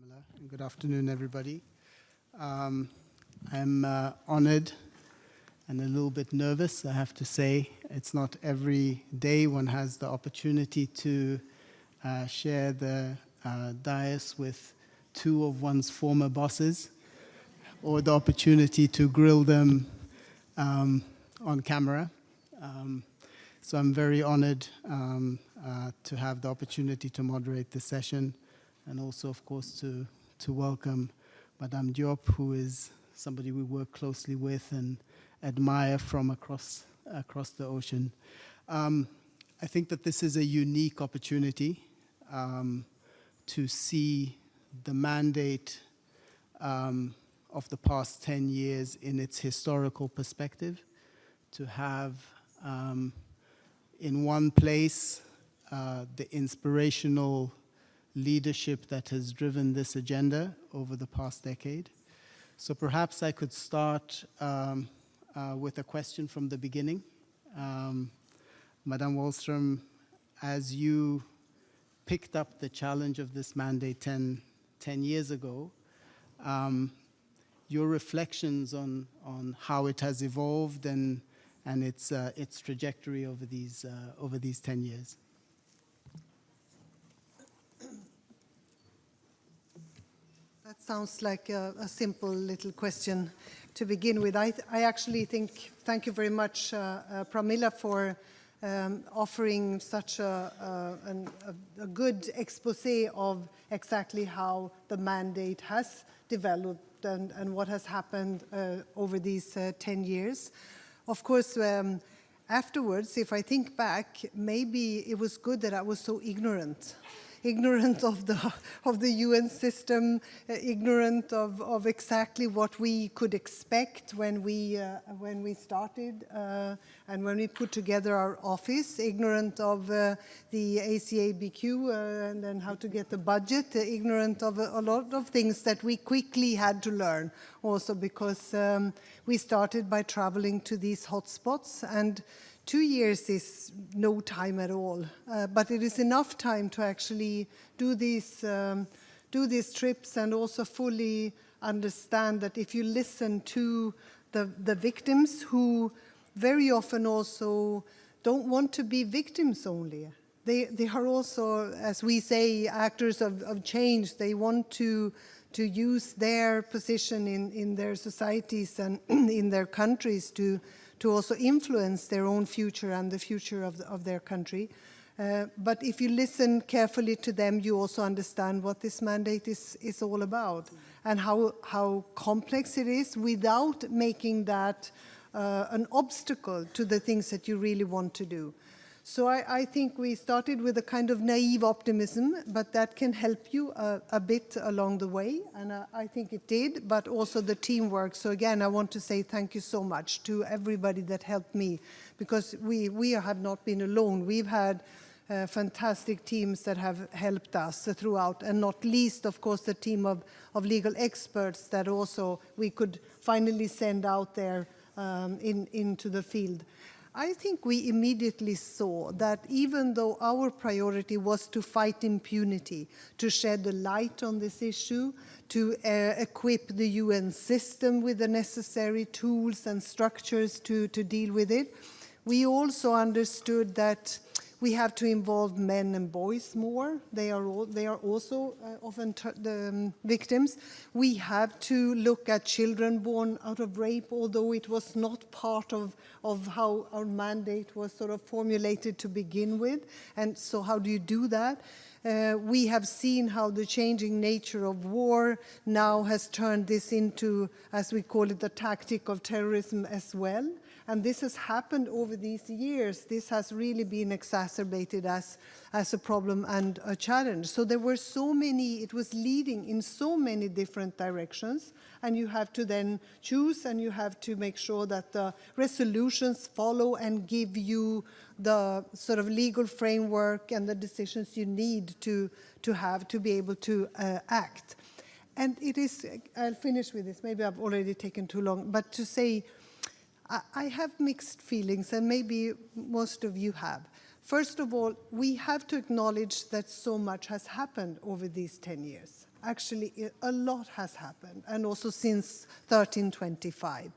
Pamela, and good afternoon, everybody. I'm honored and a little bit nervous, I have to say. It's not every day one has the opportunity to share the dais with two of one's former bosses, or the opportunity to grill them on camera. So I'm very honored to have the opportunity to moderate this session, and also, of course, to welcome Madame Diop, who is somebody we work closely with and admire from across the ocean. I think that this is a unique opportunity to see the mandate of the past 10 years in its historical perspective, to have in one place the inspirational leadership that has driven this agenda over the past decade. So perhaps I could start with a question from the beginning. Madame Wallström, as you picked up the challenge of this mandate 10 years ago, your reflections on how it has evolved and its trajectory over these 10 years. That sounds like a simple little question to begin with. I actually think, thank you very much, Pramila, for offering such a good expose of exactly how the mandate has developed and what has happened over these 10 years. Of course, afterwards, if I think back, maybe it was good that I was so ignorant of the UN system, ignorant of exactly what we could expect when we started and when we put together our office, ignorant of the ACABQ and then how to get the budget, ignorant of a lot of things that we quickly had to learn, also because we started by traveling to these hotspots, and 2 years is no time at all, but it is enough time to actually do these trips and also fully understand that if you listen to the victims, who very often also don't want to be victims only. They are also, as we say, actors of change. They want to use their position in their societies and in their countries to also influence their own future and the future of their country. But if you listen carefully to them, you also understand what this mandate is all about and how complex it is, without making that an obstacle to the things that you really want to do. So I think we started with a kind of naive optimism, but that can help you a bit along the way, and I think it did, but also the teamwork. So again, I want to say thank you so much to everybody that helped me, because we have not been alone. We've had fantastic teams that have helped us throughout, and not least, of course, the team of legal experts that also we could finally send out there into the field. I think we immediately saw that even though our priority was to fight impunity, to shed a light on this issue, to equip the UN system with the necessary tools and structures to deal with it, we also understood that we have to involve men and boys more. They are also often the victims. We have to look at children born out of rape, although it was not part of how our mandate was sort of formulated to begin with. And so how do you do that? We have seen how the changing nature of war now has turned this into, as we call it, the tactic of terrorism as well. And this has happened over these years. This has really been exacerbated as a problem and a challenge. So there were so many, it was leading in so many different directions, and you have to then choose, and you have to make sure that the resolutions follow and give you the sort of legal framework and the decisions you need to have to be able to act. And it is, I'll finish with this, maybe I've already taken too long, but to say, I have mixed feelings, and maybe most of you have. First of all, we have to acknowledge that so much has happened over these 10 years. actually a lot has happened, and also since 1325.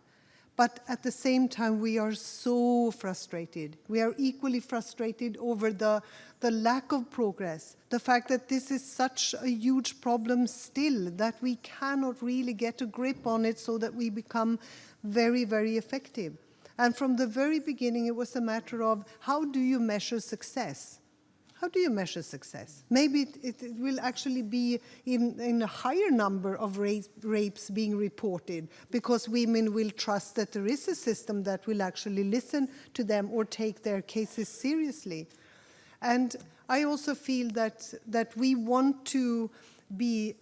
But at the same time, we are so frustrated. We are equally frustrated over the lack of progress, the fact that this is such a huge problem still, that we cannot really get a grip on it so that we become very, very effective. And from the very beginning, it was a matter of how do you measure success? How do you measure success? Maybe it will actually be in a higher number of rapes being reported because women will trust that there is a system that will actually listen to them or take their cases seriously. And I also feel that we want to be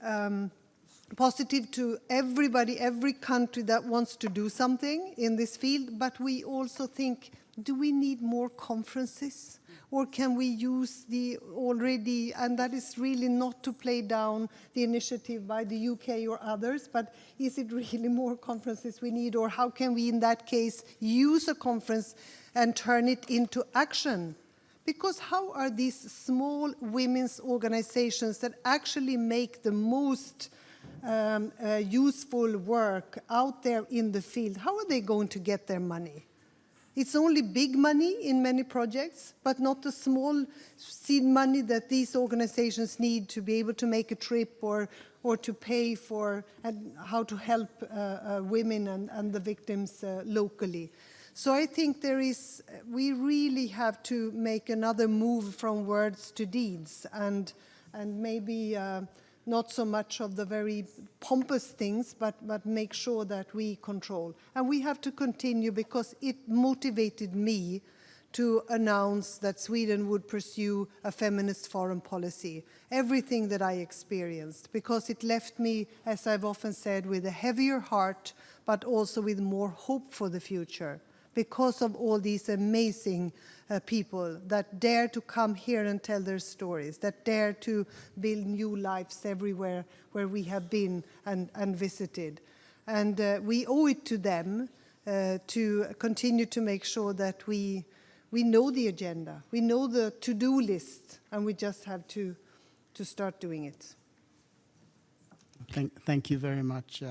positive to everybody, every country that wants to do something in this field, but we also think, do we need more conferences? Or can we use the already, and that is really not to play down the initiative by the UK or others, but is it really more conferences we need? Or how can we, in that case, use a conference and turn it into action? Because how are these small women's organizations that actually make the most useful work out there in the field, how are they going to get their money? It's only big money in many projects, but not the small seed money that these organizations need to be able to make a trip or to pay for and how to help women and the victims locally. So I think we really have to make another move from words to deeds and maybe not so much of the very pompous things, but make sure that we control. And we have to continue because it motivated me to announce that Sweden would pursue a feminist foreign policy. Everything that I experienced, because it left me, as I've often said, with a heavier heart, but also with more hope for the future, because of all these amazing people that dare to come here and tell their stories, that dare to build new lives everywhere where we have been and visited. And we owe it to them to continue to make sure that we know the agenda, we know the to-do list, and we just have to start doing it. Thank you very much,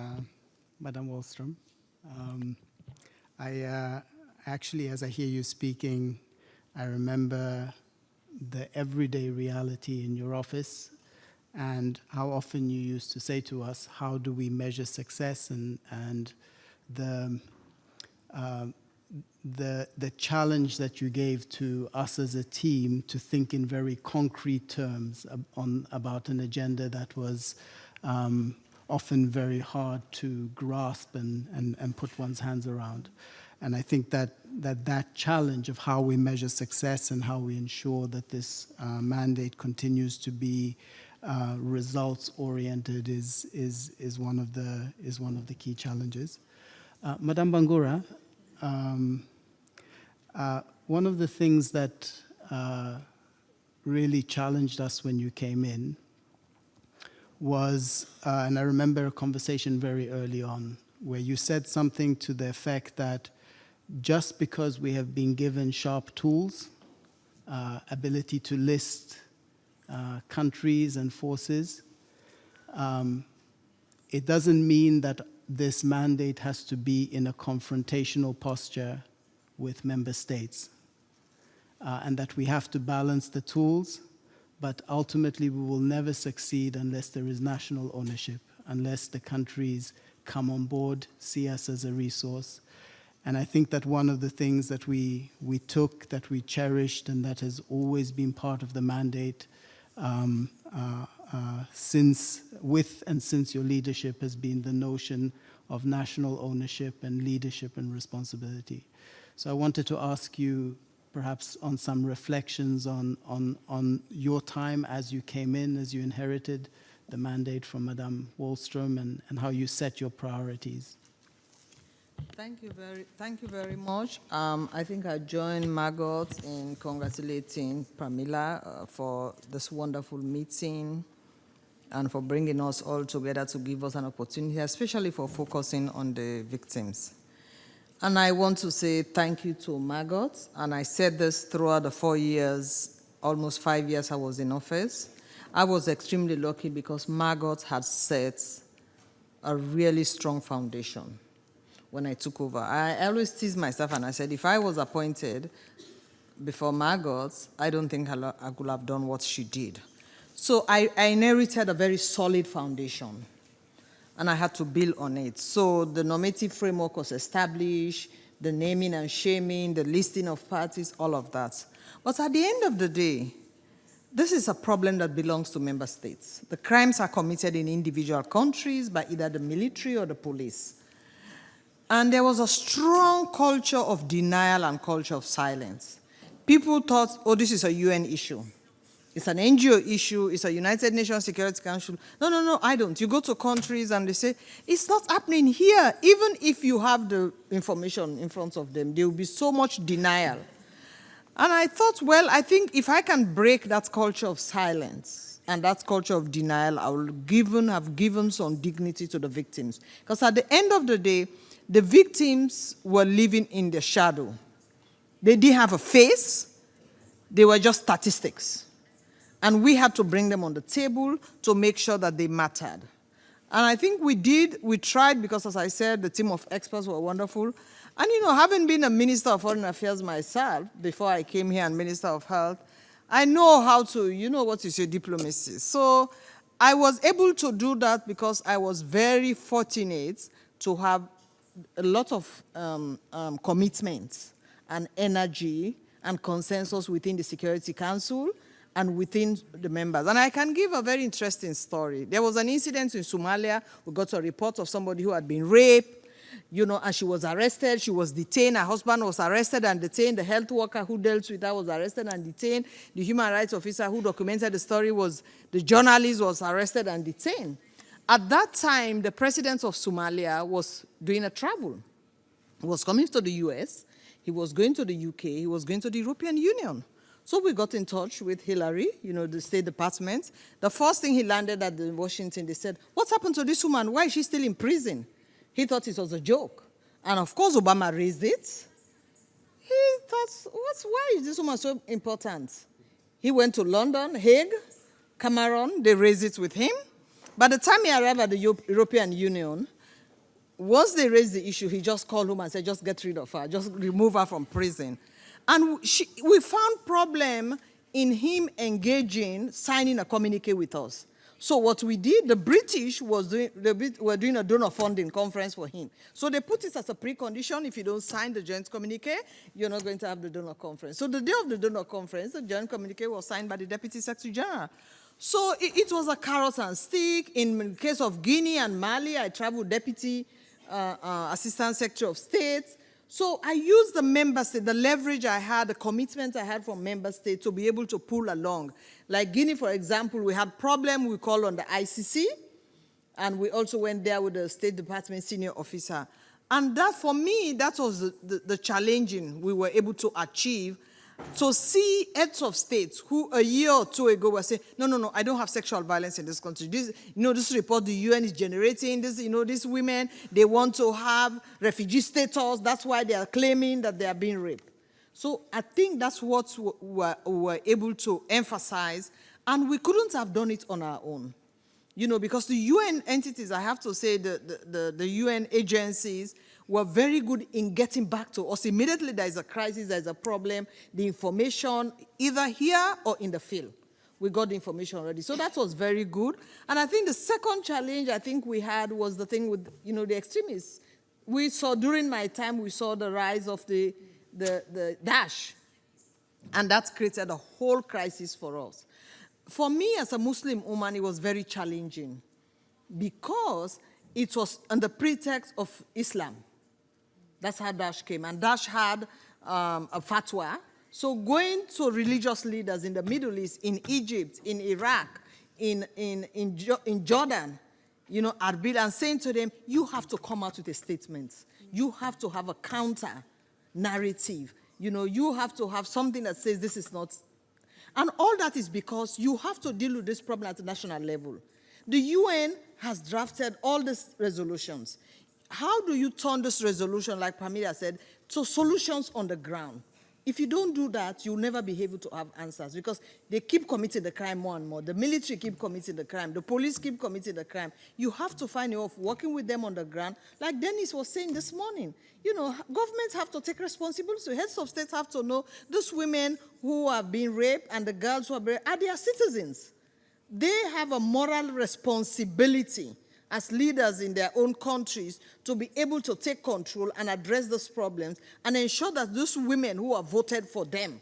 Madam Wallström. Actually, as I hear you speaking, I remember the everyday reality in your office and how often you used to say to us, how do we measure success, and the challenge that you gave to us as a team to think in very concrete terms about an agenda that was often very hard to grasp and put one's hands around. And I think that challenge of how we measure success and how we ensure that this mandate continues to be results-oriented is one of the key challenges. Madame Bangura, one of the things that really challenged us when you came in was, and I remember a conversation very early on, where you said something to the effect that just because we have been given sharp tools, ability to list countries and forces, it doesn't mean that this mandate has to be in a confrontational posture with member states, and that we have to balance the tools, but ultimately we will never succeed unless there is national ownership, unless the countries come on board, see us as a resource. And I think that one of the things that we took, that we cherished, and that has always been part of the mandate since your leadership has been the notion of national ownership and leadership and responsibility. So I wanted to ask you perhaps on some reflections on your time as you came in, as you inherited the mandate from Madame Wallström, and how you set your priorities. Thank you very much. I think I join Margot in congratulating Pramila for this wonderful meeting and for bringing us all together to give us an opportunity, especially for focusing on the victims. And I want to say thank you to Margot, and I said this throughout the 4 years, almost 5 years I was in office. I was extremely lucky because Margot had set a really strong foundation when I took over. I always tease myself and I said, if I was appointed before Margot, I don't think I could have done what she did. So I inherited a very solid foundation, and I had to build on it. So the normative framework was established, the naming and shaming, the listing of parties, all of that. But at the end of the day, this is a problem that belongs to member states. The crimes are committed in individual countries by either the military or the police. And there was a strong culture of denial and culture of silence. People thought, oh, this is a UN issue. It's an NGO issue. It's a United Nations Security Council. No, I don't. You go to countries and they say, it's not happening here. Even if you have the information in front of them, there will be so much denial. And I thought, well, I think if I can break that culture of silence and that culture of denial, I will have given some dignity to the victims. Because at the end of the day, the victims were living in the shadow. They didn't have a face. They were just statistics. And we had to bring them on the table to make sure that they mattered. And I think we tried, because as I said, the team of experts were wonderful. And having been a Minister of Foreign Affairs myself, before I came here and Minister of Health, I know how to, what is your diplomacy. So I was able to do that because I was very fortunate to have a lot of commitment and energy and consensus within the Security Council and within the members. And I can give a very interesting story. There was an incident in Somalia. We got a report of somebody who had been raped, and she was arrested, she was detained, her husband was arrested and detained, the health worker who dealt with her was arrested and detained, the human rights officer who documented the story the journalist was arrested and detained. At that time, the president of Somalia was doing a travel. He was coming to the US, he was going to the UK, he was going to the European Union. So we got in touch with Hillary, the State Department. The first thing he landed at Washington, they said, what's happened to this woman? Why is she still in prison? He thought it was a joke. And of course, Obama raised it. He thought, why is this woman so important? He went to London, Hague, Cameroon, they raised it with him. By the time he arrived at the European Union, once they raised the issue, he just called home and said, just get rid of her, just remove her from prison. And we found problem in him signing a communique with us. So what we did, the British were doing a donor funding conference for him. So they put it as a precondition: if you don't sign the joint communique, you're not going to have the donor conference. So the day of the donor conference, the joint communique was signed by the Deputy Secretary General. So it was a carrot and stick. In the case of Guinea and Mali, I traveled Deputy Assistant Secretary of State. So I used the member state, the leverage I had, the commitment I had from member states to be able to pull along. Like Guinea, for example, we had problem, we called on the ICC, and we also went there with the State Department senior officer. And that, for me, that was the challenging we were able to achieve, to see heads of states who a year or two ago were saying, no, I don't have sexual violence in this country. This report the UN is generating, these women, they want to have refugee status. That's why they are claiming that they are being raped. So I think that's what we were able to emphasize, and we couldn't have done it on our own. Because the UN entities, I have to say, the UN agencies were very good in getting back to us. Immediately there is a crisis, there is a problem, the information, either here or in the field. We got the information already. So that was very good. And I think the second challenge I think we had was the thing with, the extremists. We saw, during my time, we saw the rise of the Daesh. And that created a whole crisis for us. For me, as a Muslim woman, it was very challenging because it was on the pretext of Islam. That's how Daesh came. And Daesh had a fatwa. So going to religious leaders in the Middle East, in Egypt, in Iraq, in Jordan, Arbil, and saying to them, you have to come out with a statement. You have to have a counter narrative. You have to have something that says this is not. And all that is because you have to deal with this problem at the national level. The UN has drafted all these resolutions. How do you turn this resolution, like Pamela said, to solutions on the ground? If you don't do that, you'll never be able to have answers because they keep committing the crime more and more. The military keep committing the crime. The police keep committing the crime. You have to find a way of working with them on the ground. Like Dennis was saying this morning, you know, governments have to take responsibility. Heads of states have to know those women who have been raped and the girls who are raped are their citizens. They have a moral responsibility as leaders in their own countries to be able to take control and address those problems and ensure that those women who have voted for them,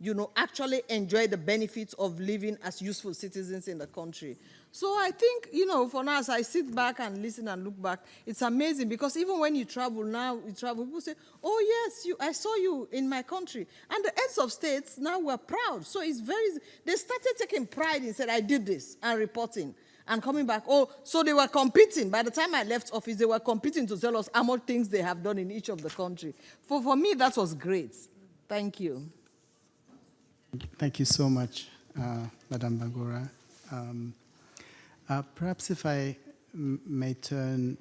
you know, actually enjoy the benefits of living as useful citizens in the country. So I think, you know, for now, as I sit back and listen and look back, it's amazing because even when you travel now, people say, oh yes, I saw you in my country. And the heads of states now were proud. So it's they started taking pride and said, I did this, and reporting. And coming back, oh, so they were competing. By the time I left office, they were competing to tell us how much things they have done in each of the country. For me, that was great. Thank you. Thank you so much, Madam Bangura. Perhaps if I may turn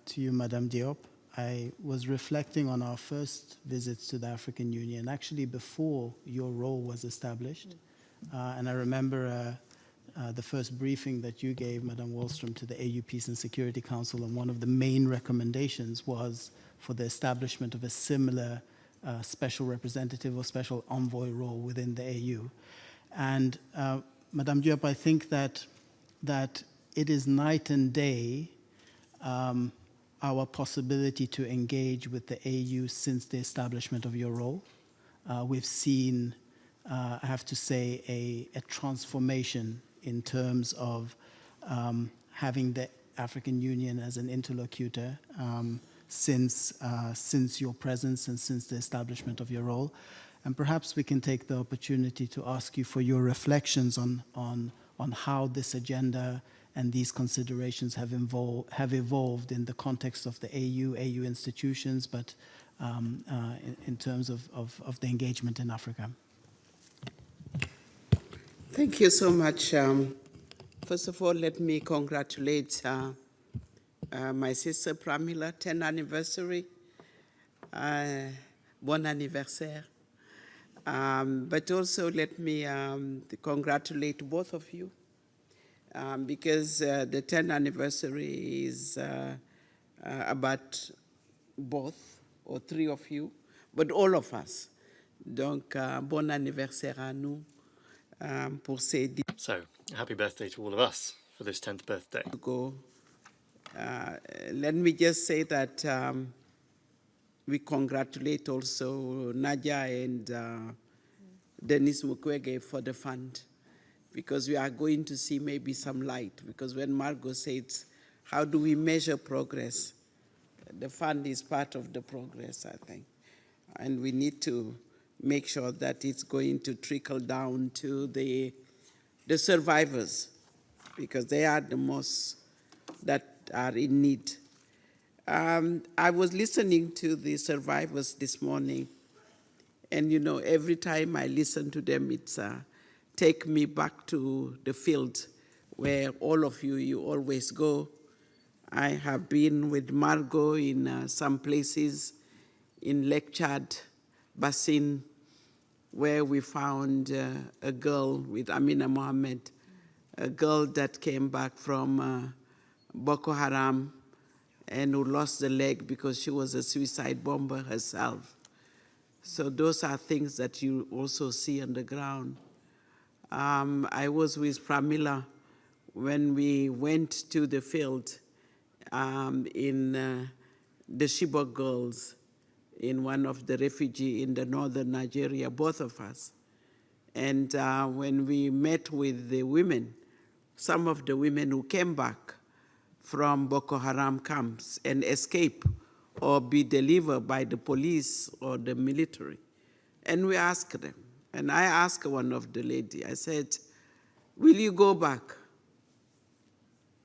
to you, Madam Diop. I was reflecting on our first visits to the African Union, actually before your role was established. And I remember the first briefing that you gave, Madam Wallström, to the AU Peace and Security Council, and one of the main recommendations was for the establishment of a similar special representative or special envoy role within the AU. And Madam Diop, I think that it is night and day our possibility to engage with the AU since the establishment of your role. We've seen, I have to say, a transformation in terms of having the African Union as an interlocutor since your presence and since the establishment of your role. And perhaps we can take the opportunity to ask you for your reflections on how this agenda and these considerations have evolved in the context of the AU institutions, but in terms of the engagement in Africa. Thank you so much. First of all, let me congratulate my sister Pramila, 10th anniversary. Bon anniversaire. But also let me congratulate both of you because the 10th anniversary is about both or three of you, but all of us. Donc, bon anniversaire à nous. So, happy birthday to all of us for this 10th birthday. Let me just say that we congratulate also Nadia and Dennis Mukwege for the fund, because we are going to see maybe some light, because when Margot said, how do we measure progress? The fund is part of the progress, I think. And we need to make sure that it's going to trickle down to the survivors, because they are the most that are in need. I was listening to the survivors this morning, and you know, every time I listen to them, it's take me back to the field where all of you always go. I have been with Margot in some places in Lake Chad, Basin, where we found a girl with Amina Mohammed, a girl that came back from Boko Haram and who lost the leg because she was a suicide bomber herself. So those are things that you also see on the ground. I was with Pramila when we went to the field in the Chibok girls, in one of the refugees in the northern Nigeria, both of us. And when we met with the women, some of the women who came back from Boko Haram camps and escape or be delivered by the police or the military. And we asked them, and I asked one of the ladies, I said, will you go back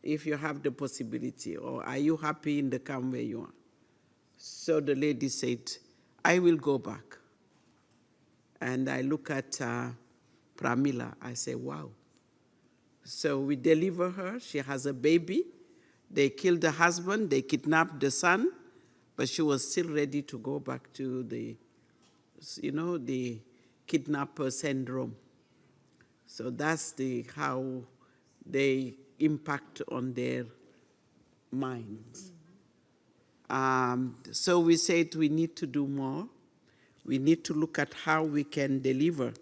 if you have the possibility, or are you happy in the camp where you are? So the lady said, I will go back. And I look at Pramila, I say, wow. So we deliver her, she has a baby. They killed the husband, they kidnapped the son, but she was still ready to go back to you know, the kidnapper syndrome. So that's how they impact on their minds. So we said we need to do more. We need to look at how we can deliver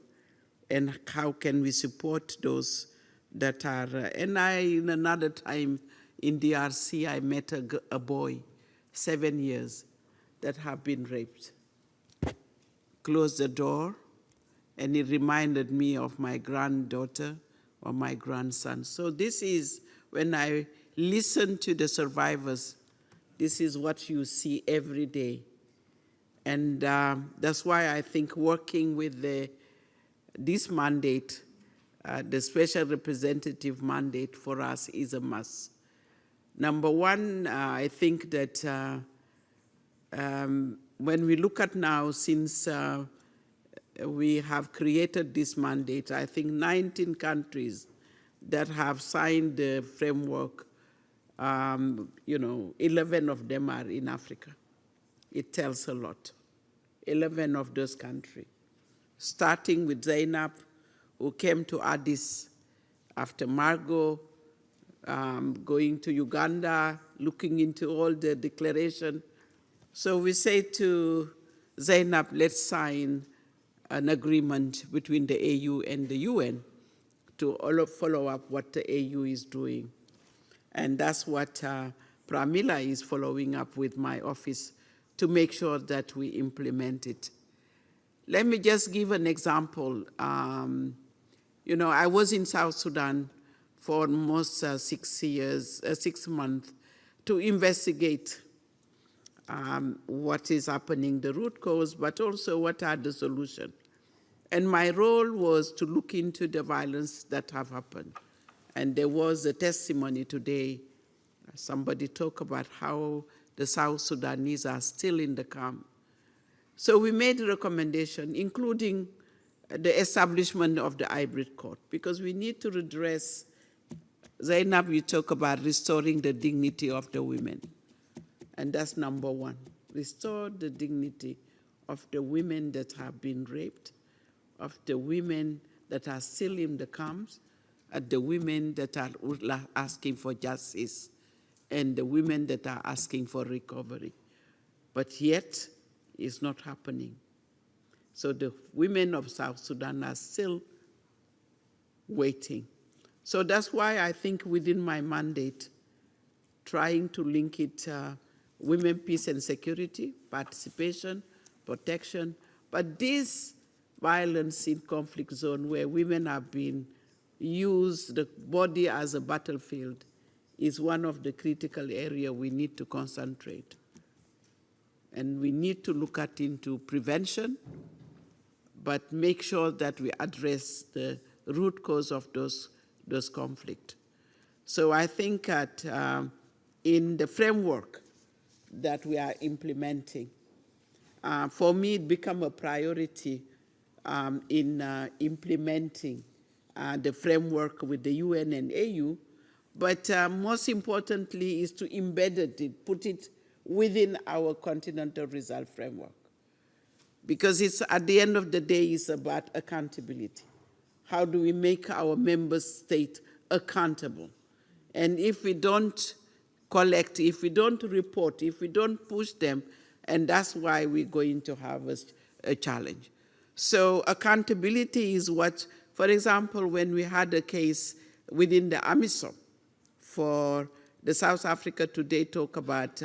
and how can we support those that are, in another time in DRC, I met a boy, 7 years, that have been raped. Closed the door, and it reminded me of my granddaughter or my grandson. So this is, when I listen to the survivors, this is what you see every day. And that's why I think working with this mandate, the special representative mandate for us is a must. Number one, I think that when we look at now, since we have created this mandate, I think 19 countries that have signed the framework, 11 of them are in Africa. It tells a lot. 11 of those countries, starting with Zainab, who came to Addis after Margot, going to Uganda, looking into all the declaration. So we say to Zainab, let's sign an agreement between the AU and the UN to follow up what the AU is doing. And that's what Pramila is following up with my office to make sure that we implement it. Let me just give an example. I was in South Sudan for almost 6 months to investigate what is happening, the root cause, but also what are the solutions. And my role was to look into the violence that have happened. And there was a testimony today. Somebody talked about how the South Sudanese are still in the camp. So we made a recommendation, including the establishment of the hybrid court, because we need to redress. Zainab, you talk about restoring the dignity of the women. And that's number one. Restore the dignity of the women that have been raped, of the women that are still in the camps, and the women that are asking for justice, and the women that are asking for recovery. But yet, it's not happening. So the women of South Sudan are still waiting. So that's why I think within my mandate, trying to link it, women, peace and security, participation, protection, but this violence in conflict zone where women have been used, the body as a battlefield, is one of the critical areas we need to concentrate. And we need to look at into prevention, but make sure that we address the root cause of those conflicts. So I think that in the framework that we are implementing, for me it became a priority in implementing the framework with the UN and AU, but most importantly is to embed it, put it within our continental result framework. Because it's, at the end of the day, it's about accountability. How do we make our member state accountable? And if we don't collect, if we don't report, if we don't push them, and that's why we're going to have a challenge. So accountability is what, for example, when we had a case within the AMISOM for the South Africa Today talk about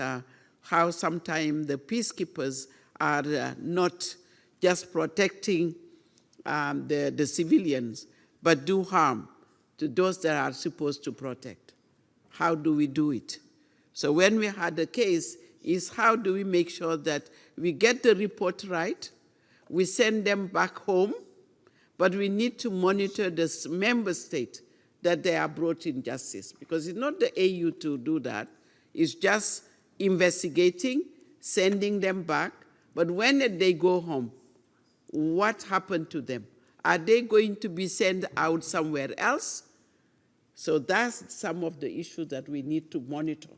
how sometimes the peacekeepers are not just protecting the civilians, but do harm to those that are supposed to protect. How do we do it? So when we had a case, is how do we make sure that we get the report right, we send them back home, but we need to monitor the member state that they are brought in justice. Because it's not the AU to do that, it's just investigating, sending them back, but when they go home, what happened to them? Are they going to be sent out somewhere else? So that's some of the issues that we need to monitor.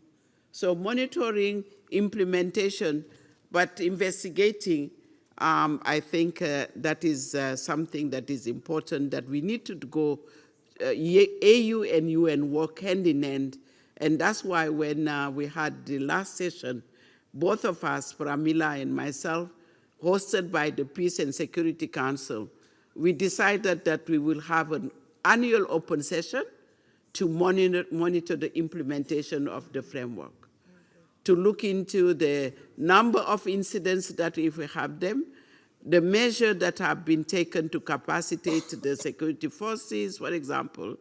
So monitoring, implementation, but investigating I think that is something that is important, that we need to go, AU and UN work hand in hand. And that's why when we had the last session, both of us, Pramila and myself, hosted by the Peace and Security Council, we decided that we will have an annual open session to monitor the implementation of the framework, to look into the number of incidents that if we have them, the measures that have been taken to capacitate the security forces, for example,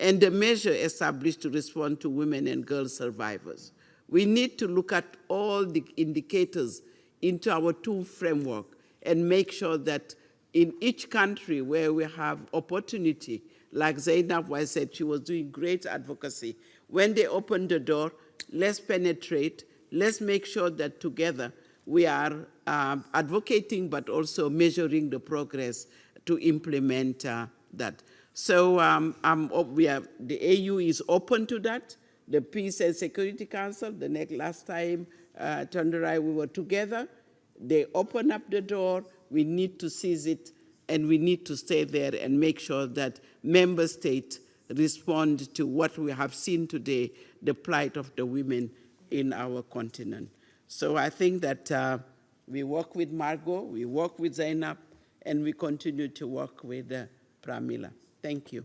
and the measure established to respond to women and girl survivors. We need to look at all the indicators into our tool framework and make sure that in each country where we have opportunity, like Zainab said, she was doing great advocacy. When they open the door, let's penetrate, let's make sure that together we are advocating but also measuring the progress to implement that. So the AU is open to that. The Peace and Security Council, last time Chandarai we were together, they open up the door, we need to seize it, and we need to stay there and make sure that member states respond to what we have seen today, the plight of the women in our continent. So I think that we work with Margot, we work with Zainab, and we continue to work with Pramila. Thank you.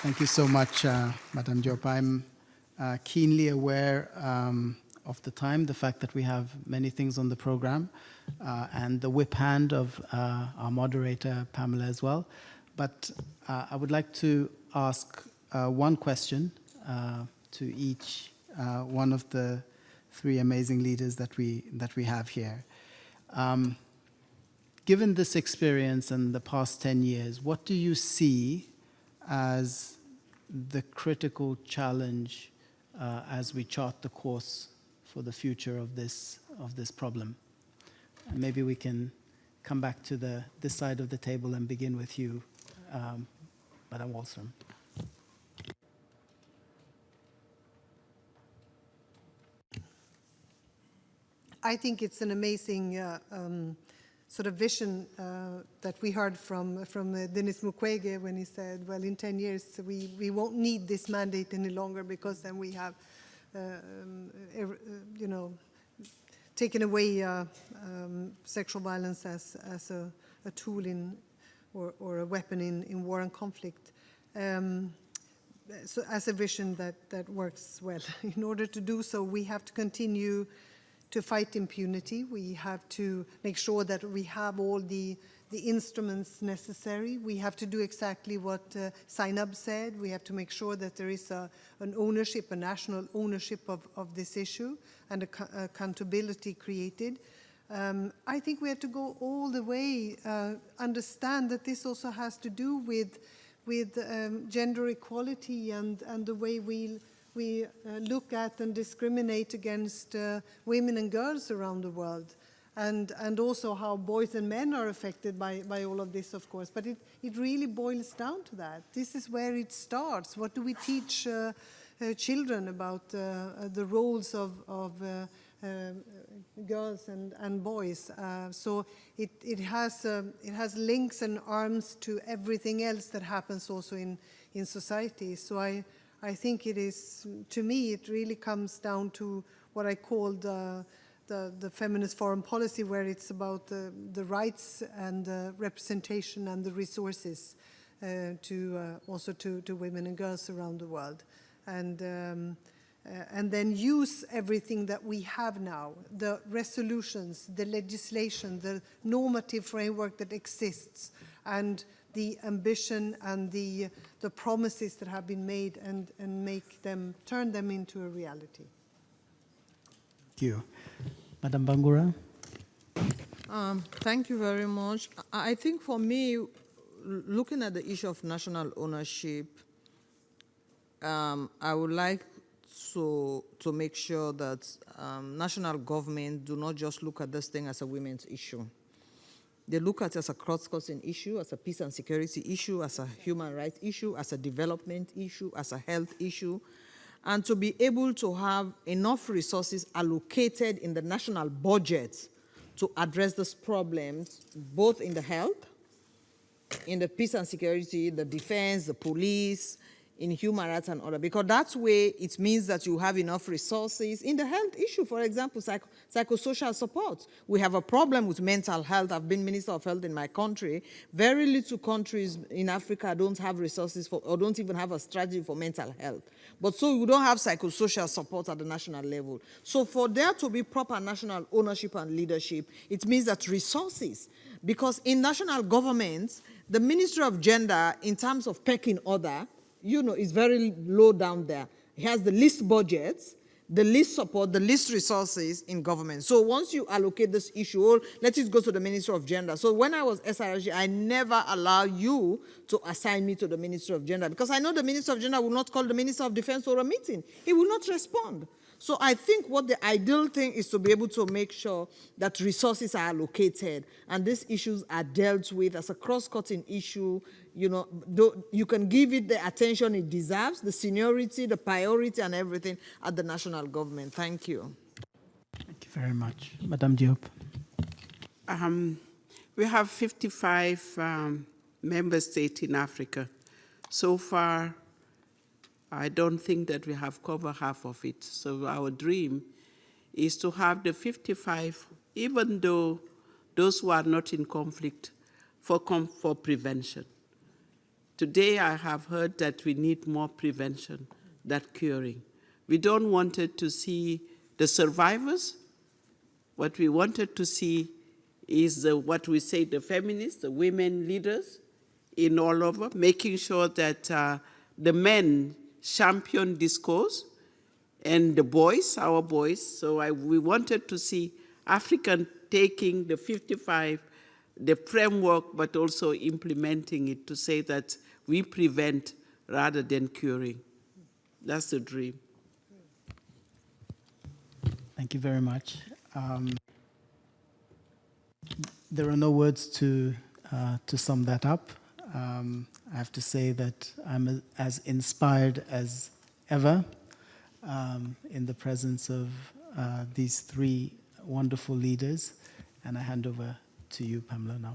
Thank you so much, Madam Diop. I'm keenly aware of the time, the fact that we have many things on the program, and the whip hand of our moderator, Pamela, as well. But I would like to ask one question to each one of the three amazing leaders that we have here. Given this experience and the past 10 years, what do you see as the critical challenge as we chart the course for the future of this problem? And maybe we can come back to this side of the table and begin with you, Madam Wallström. I think it's an amazing sort of vision that we heard from Denis Mukwege when he said, well, in 10 years, we won't need this mandate any longer because then we have, taken away sexual violence as a tool or a weapon in war and conflict. So as a vision that works well. In order to do so, we have to continue to fight impunity. We have to make sure that we have all the instruments necessary. We have to do exactly what Zainab said. We have to make sure that there is an ownership, a national ownership of this issue and accountability created. I think we have to go all the way, understand that this also has to do with gender equality and the way we look at and discriminate against women and girls around the world, and also how boys and men are affected by all of this, of course. But it really boils down to that. This is where it starts. What do we teach children about the roles of girls and boys? So it has links and arms to everything else that happens also in society. So I think it is, to me, it really comes down to what I call the feminist foreign policy, where it's about the rights and the representation and the resources also to women and girls around the world. And then use everything that we have now, the resolutions, the legislation, the normative framework that exists, and the ambition and the promises that have been made, and turn them into a reality. Thank you. Madam Bangura? Thank you very much. I think for me, looking at the issue of national ownership, I would like to make sure that national government do not just look at this thing as a women's issue. They look at it as a cross-cutting issue, as a peace and security issue, as a human rights issue, as a development issue, as a health issue. and to be able to have enough resources allocated in the national budget to address these problems, both in the health, in the peace and security, the defense, the police, in human rights and other, because that's where it means that you have enough resources. In the health issue, for example, psychosocial support. We have a problem with mental health. I've been Minister of Health in my country. Very little countries in Africa don't have resources for, or don't even have a strategy for mental health. But so we don't have psychosocial support at the national level. So for there to be proper national ownership and leadership, it means that resources, because in national governments, the Ministry of Gender, in terms of pecking order, you know, is very low down there. It has the least budgets, the least support, the least resources in government. So once you allocate this issue, let it go to the Ministry of Gender. So when I was SRG, I never allow you to assign me to the Ministry of Gender, because I know the Minister of Gender will not call the Minister of Defense for a meeting. He will not respond. So I think what the ideal thing is to be able to make sure that resources are allocated and these issues are dealt with as a cross-cutting issue. You know, you can give it the attention it deserves, the seniority, the priority, and everything at the national government. Thank you. Thank you very much. Madame Diop. We have 55 member states in Africa. So far, I don't think that we have covered half of it. So our dream is to have the 55, even though those who are not in conflict, for prevention. Today I have heard that we need more prevention than curing. We don't want to see the survivors. What we wanted to see is what we say, the feminists, the women leaders in all over, making sure that the men champion this cause, and the boys, our boys. So we wanted to see African taking the 55, the framework, but also implementing it to say that we prevent rather than curing. That's the dream. Thank you very much. There are no words to sum that up. I have to say that I'm as inspired as ever in the presence of these three wonderful leaders, and I hand over to you, Pamela, now.